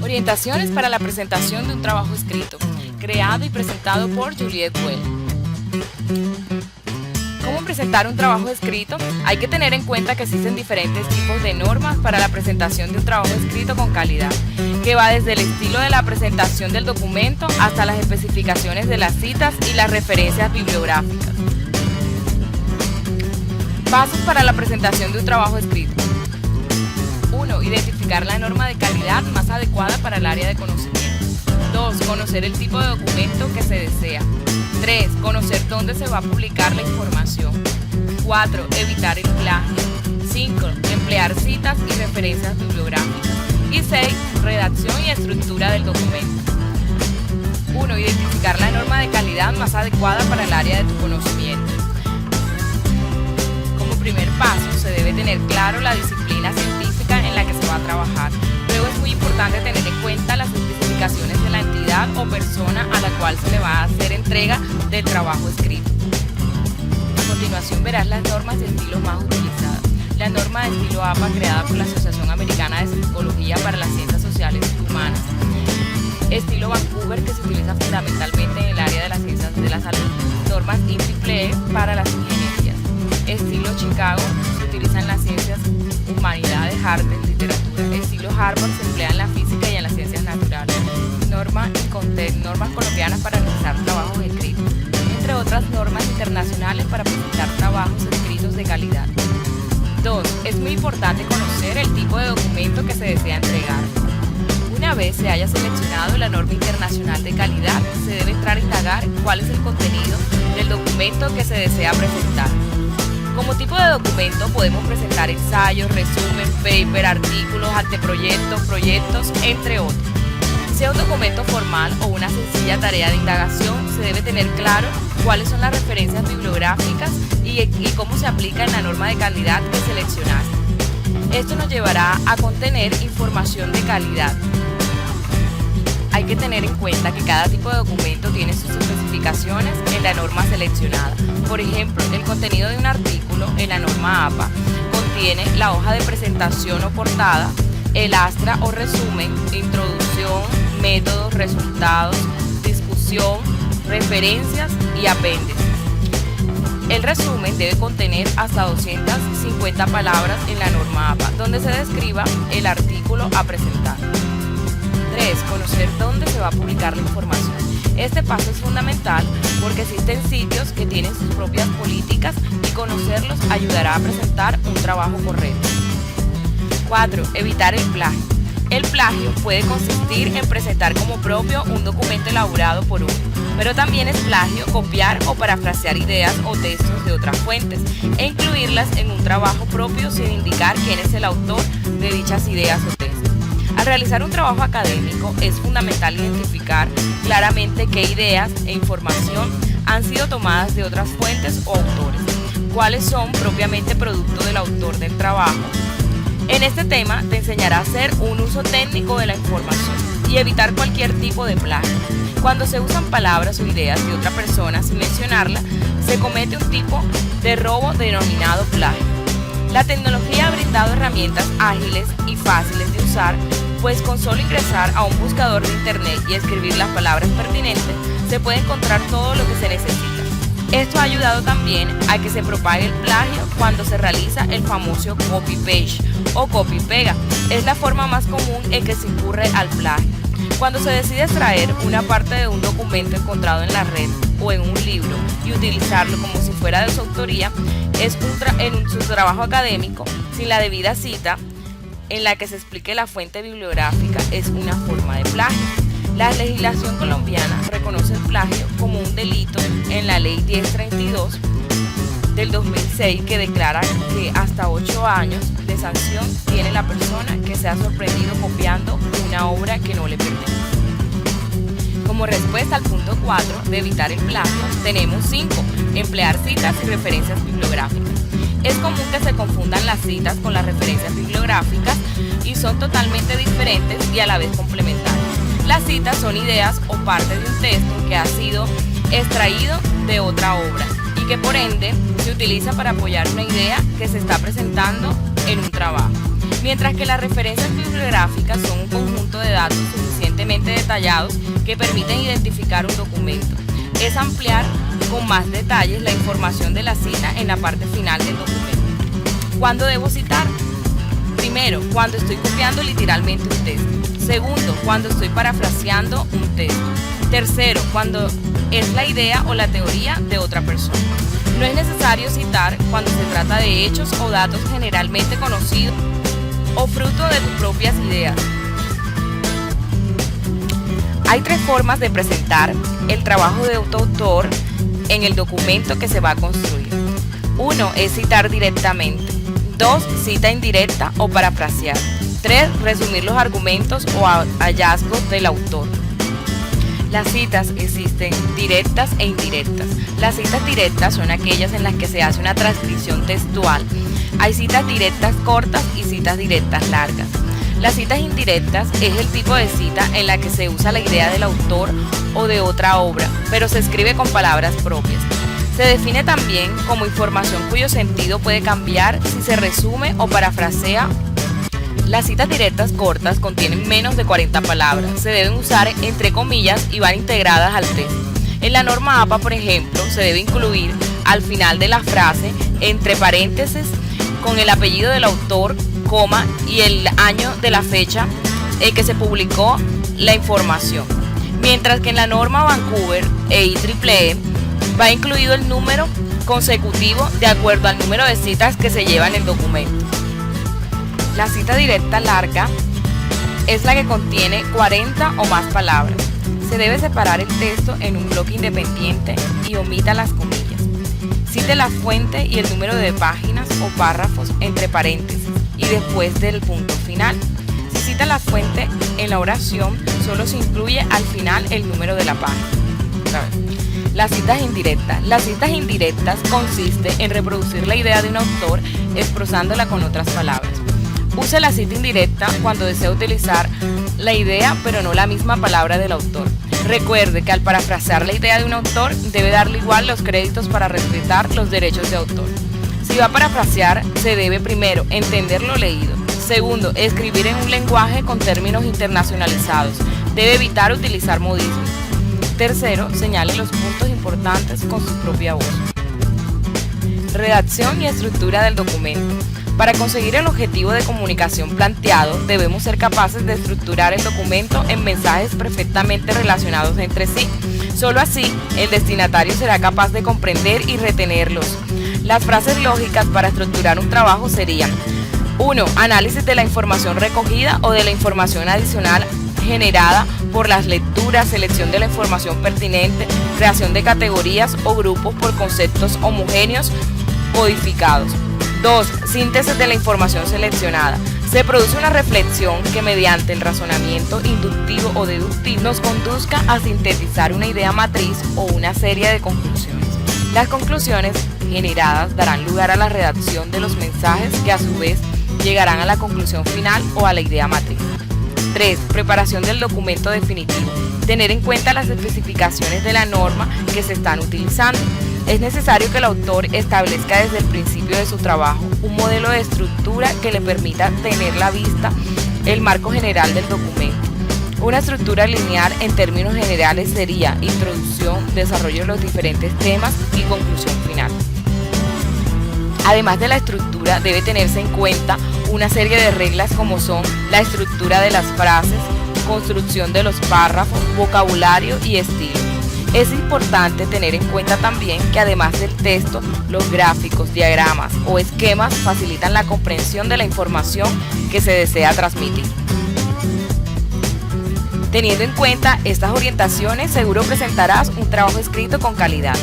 Orientaciones para la presentación de un trabajo escrito, creado y presentado por Juliette Well. ¿Cómo presentar un trabajo escrito? Hay que tener en cuenta que existen diferentes tipos de normas para la presentación de un trabajo escrito con calidad, que va desde el estilo de la presentación del documento hasta las especificaciones de las citas y las referencias bibliográficas. Pasos para la presentación de un trabajo escrito. 1. Identificar la norma de calidad más adecuada para el área de conocimiento. 2. Conocer el tipo de documento que se desea. 3. Conocer dónde se va a publicar la información. 4. Evitar el plagio. 5. Emplear citas y referencias bibliográficas. Y 6. Redacción y estructura del documento. 1. Identificar la norma de calidad más adecuada para el área de tu conocimiento. Como primer paso, se debe tener claro la disciplina científica en la que se va a trabajar. Luego es muy importante tener en cuenta las especificaciones de la entidad o persona a la cual se le va a hacer entrega del trabajo escrito. A continuación verás las normas y estilos más utilizadas. La norma de estilo APA, creada por la Asociación Americana de Psicología para las Ciencias Sociales y Humanas. Estilo Vancouver, que se utiliza fundamentalmente en el área de las ciencias de la salud. Normas IEEE para las ingenierías. Estilo Chicago, se utiliza en las ciencias, humanidades, artes, literatura. Estilo Harvard, se emplea en la física y en las ciencias naturales. Normas colombianas para realizar trabajos escritos, entre otras normas internacionales para presentar trabajos escritos de calidad. 2. Es muy importante conocer el tipo de documento que se desea entregar. Una vez se haya seleccionado la norma internacional de calidad, se debe entrar a indagar cuál es el contenido del documento que se desea presentar. Como tipo de documento podemos presentar ensayos, resumen, paper, artículos, anteproyectos, proyectos, entre otros. Sea un documento formal o una sencilla tarea de indagación, se debe tener claro cuáles son las referencias bibliográficas y cómo se aplica en la norma de calidad que seleccionaste. Esto nos llevará a contener información de calidad. Hay que tener en cuenta que cada tipo de documento tiene sus especificaciones en la norma seleccionada. Por ejemplo, el contenido de un artículo en la norma APA contiene la hoja de presentación o portada, el astra o resumen, introducción, métodos, resultados, discusión, referencias y apéndices. El resumen debe contener hasta 250 palabras en la norma APA, donde se describa el artículo a presentar. 3. Conocer dónde se va a publicar la información. Este paso es fundamental porque existen sitios que tienen sus propias políticas y conocerlos ayudará a presentar un trabajo correcto. 4. Evitar el plagio. El plagio puede consistir en presentar como propio un documento elaborado por uno, pero también es plagio copiar o parafrasear ideas o textos de otras fuentes e incluirlas en un trabajo propio sin indicar quién es el autor de dichas ideas o textos. Al realizar un trabajo académico es fundamental identificar claramente qué ideas e información han sido tomadas de otras fuentes o autores, cuáles son propiamente producto del autor del trabajo. En este tema te enseñará a hacer un uso técnico de la información y evitar cualquier tipo de plagio. Cuando se usan palabras o ideas de otra persona sin mencionarla, se comete un tipo de robo denominado plagio. La tecnología ha brindado herramientas ágiles y fáciles de usar, pues con solo ingresar a un buscador de internet y escribir las palabras pertinentes, se puede encontrar todo lo que se necesita. Esto ha ayudado también a que se propague el plagio cuando se realiza el famoso copy-paste o copy-pega. Es la forma más común en que se incurre al plagio. Cuando se decide extraer una parte de un documento encontrado en la red o en un libro y utilizarlo como si fuera de su autoría, en su trabajo académico, sin la debida cita en la que se explique la fuente bibliográfica, es una forma de plagio. La legislación colombiana reconoce el plagio como un delito en la Ley 1032 del 2006, que declara que hasta 8 años de sanción tiene la persona que se ha sorprendido copiando una obra que no le pertenece. Como respuesta al punto 4 de evitar el plagio, tenemos 5. Emplear citas y referencias bibliográficas. Es común que se confundan las citas con las referencias bibliográficas y son totalmente diferentes y a la vez complementarias. Las citas son ideas o partes de un texto que ha sido extraído de otra obra y que por ende se utiliza para apoyar una idea que se está presentando en un trabajo, mientras que las referencias bibliográficas son un conjunto de datos datos suficientemente detallados que permiten identificar un documento. Es ampliar con más detalles la información de la cita en la parte final del documento. ¿Cuándo debo citar? Primero, cuando estoy copiando literalmente un texto. Segundo, cuando estoy parafraseando un texto. Tercero, cuando es la idea o la teoría de otra persona. No es necesario citar cuando se trata de hechos o datos generalmente conocidos o fruto de tus propias ideas. Hay tres formas de presentar el trabajo de tu autor en el documento que se va a construir. 1 es citar directamente. 2, cita indirecta o parafrasear. 3, resumir los argumentos o hallazgos del autor. Las citas existen directas e indirectas. Las citas directas son aquellas en las que se hace una transcripción textual. Hay citas directas cortas y citas directas largas. Las citas indirectas es el tipo de cita en la que se usa la idea del autor o de otra obra, pero se escribe con palabras propias. Se define también como información cuyo sentido puede cambiar si se resume o parafrasea. Las citas directas cortas contienen menos de 40 palabras, se deben usar entre comillas y van integradas al texto. En la norma APA, por ejemplo, se debe incluir al final de la frase, entre paréntesis, con el apellido del autor, coma, y el año de la fecha en que se publicó la información. Mientras que en la norma Vancouver e IEEE va incluido el número consecutivo de acuerdo al número de citas que se lleva en el documento. La cita directa larga es la que contiene 40 o más palabras. Se debe separar el texto en un bloque independiente y omita las comillas. Cite la fuente y el número de páginas o párrafos entre paréntesis y después del punto final. Si cita la fuente en la oración, solo se incluye al final el número de la página. Las citas indirectas. Las citas indirectas consiste en reproducir la idea de un autor expresándola con otras palabras. Use la cita indirecta cuando desea utilizar la idea pero no la misma palabra del autor. Recuerde que al parafrasear la idea de un autor debe darle igual los créditos para respetar los derechos de autor. Si va a parafrasear, se debe primero entender lo leído. Segundo, escribir en un lenguaje con términos internacionalizados. Debe evitar utilizar modismos. Tercero, señale los puntos importantes con su propia voz. Redacción y estructura del documento. Para conseguir el objetivo de comunicación planteado, debemos ser capaces de estructurar el documento en mensajes perfectamente relacionados entre sí. Solo así, el destinatario será capaz de comprender y retenerlos. Las frases lógicas para estructurar un trabajo serían: 1. Análisis de la información recogida o de la información adicional generada por las lecturas, selección de la información pertinente, creación de categorías o grupos por conceptos homogéneos codificados. 2. Síntesis de la información seleccionada. Se produce una reflexión que mediante el razonamiento inductivo o deductivo nos conduzca a sintetizar una idea matriz o una serie de conclusiones. Las conclusiones generadas darán lugar a la redacción de los mensajes que a su vez llegarán a la conclusión final o a la idea matriz. 3. Preparación del documento definitivo. Tener en cuenta las especificaciones de la norma que se están utilizando. Es necesario que el autor establezca desde el principio de su trabajo un modelo de estructura que le permita tener a la vista el marco general del documento. Una estructura lineal en términos generales sería introducción, desarrollo de los diferentes temas y conclusión final. Además de la estructura, debe tenerse en cuenta una serie de reglas como son la estructura de las frases, construcción de los párrafos, vocabulario y estilo. Es importante tener en cuenta también que además del texto, los gráficos, diagramas o esquemas facilitan la comprensión de la información que se desea transmitir. Teniendo en cuenta estas orientaciones, seguro presentarás un trabajo escrito con calidad.